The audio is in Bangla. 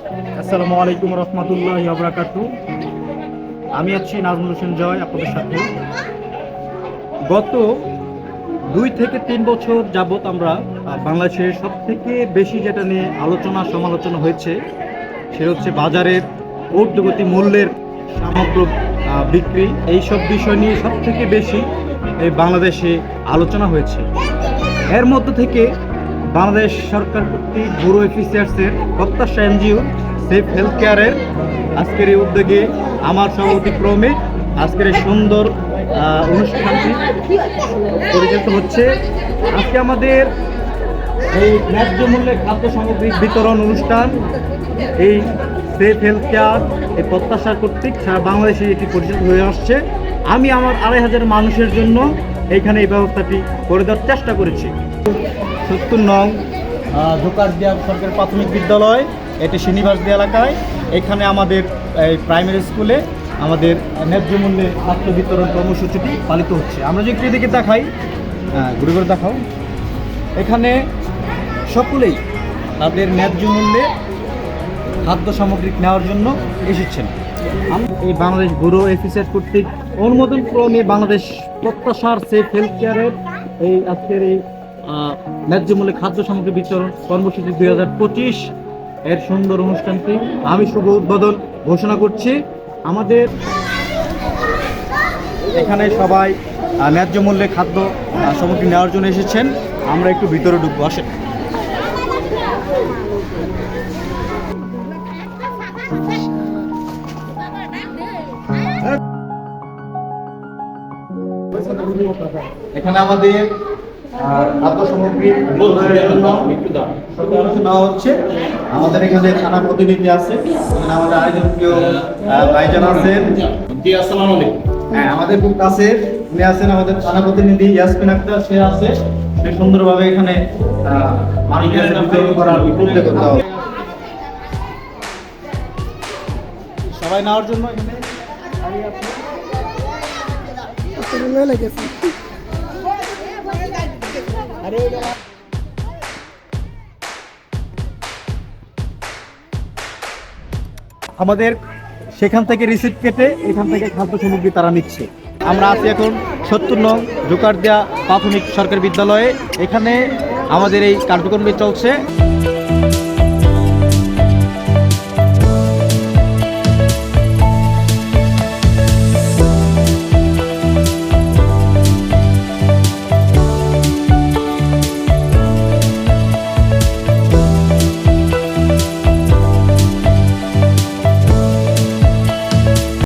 আসসালামু আলাইকুম রহমতুল্লাহি ওয়া বারাকাতুহু। আমি আছি নাজমুল হোসেন জয় আপনাদের সাথে। গত 2 থেকে 3 বছর যাবত আমরা বাংলাদেশের সবথেকে বেশি যেটা নিয়ে আলোচনা সমালোচনা হয়েছে সেটা হচ্ছে বাজারের ঊর্ধ্বগতি মূল্যের সামগ্র বিক্রি। এইসব বিষয় নিয়ে সবথেকে বেশি এই বাংলাদেশে আলোচনা হয়েছে। এর মধ্য থেকে বাংলাদেশ সরকার কর্তৃক ব্যুরো অফিসার্সের প্রত্যাশা এনজিও সেফ হেলথ কেয়ারের আজকের এই উদ্যোগে আমার সভাপতিক্রমে আজকের এই সুন্দর অনুষ্ঠানটি পরিচালিত হচ্ছে। আজকে আমাদের এই ন্যায্য মূল্যে খাদ্য সামগ্রী বিতরণ অনুষ্ঠান এই সেফ হেলথ কেয়ার এই প্রত্যাশা কর্তৃক সারা বাংলাদেশে এটি পরিচালিত হয়ে আসছে। আমি আমার 2,500 মানুষের জন্য এইখানে এই ব্যবস্থাটি করে দেওয়ার চেষ্টা করেছি। 70 নং জোকারদিয়া সরকারি প্রাথমিক বিদ্যালয়, এটি শ্রীনিবাসদি এলাকায়। এখানে আমাদের এই প্রাইমারি স্কুলে আমাদের ন্যায্য মূল্যে খাদ্য বিতরণ কর্মসূচিটি পালিত হচ্ছে। আমরা যে একটু এদিকে দেখাই, ঘুরে ঘুরে দেখাও। এখানে সকলেই তাদের ন্যায্য মূল্যে খাদ্য সামগ্রী নেওয়ার জন্য এসেছেন। এই বাংলাদেশ ব্যুরো অফিসার কর্তৃক অনুমোদন ক্রমে বাংলাদেশ প্রত্যাশার সেফ হেলথ কেয়ারের এই আজকের এই ন্যায্য মূল্যে খাদ্য সামগ্রী বিতরণ কর্মসূচি 2025 এর সুন্দর অনুষ্ঠানটি আমি শুভ উদ্বোধন ঘোষণা করছি। আমাদের এখানে সবাই ন্যায্য মূল্যে খাদ্য সামগ্রী নেওয়ার জন্য এসেছেন। আমরা একটু ভিতরে ঢুকবো, আসেন। এখানে আমাদের খাদ্য সামগ্রী নেওয়া হচ্ছে। আমাদের এখানে থানা প্রতিনিধি আছে, আমাদের আয়োজন প্রিয় ভাইজান আছেন। আসসালামু আলাইকুম। হ্যাঁ, আমাদের খুব কাছে উনি আছেন আমাদের থানা প্রতিনিধি ইয়াসমিন আক্তার, সে আছে। সে সুন্দরভাবে এখানে সবাই নেওয়ার জন্য এখানে আমাদের সেখান থেকে রিসিপ্ট কেটে এখান থেকে খাদ্য সামগ্রী তারা নিচ্ছে। আমরা আছি এখন 70 নং জোকারদিয়া প্রাথমিক সরকারি বিদ্যালয়ে। এখানে আমাদের এই কার্যক্রম চলছে।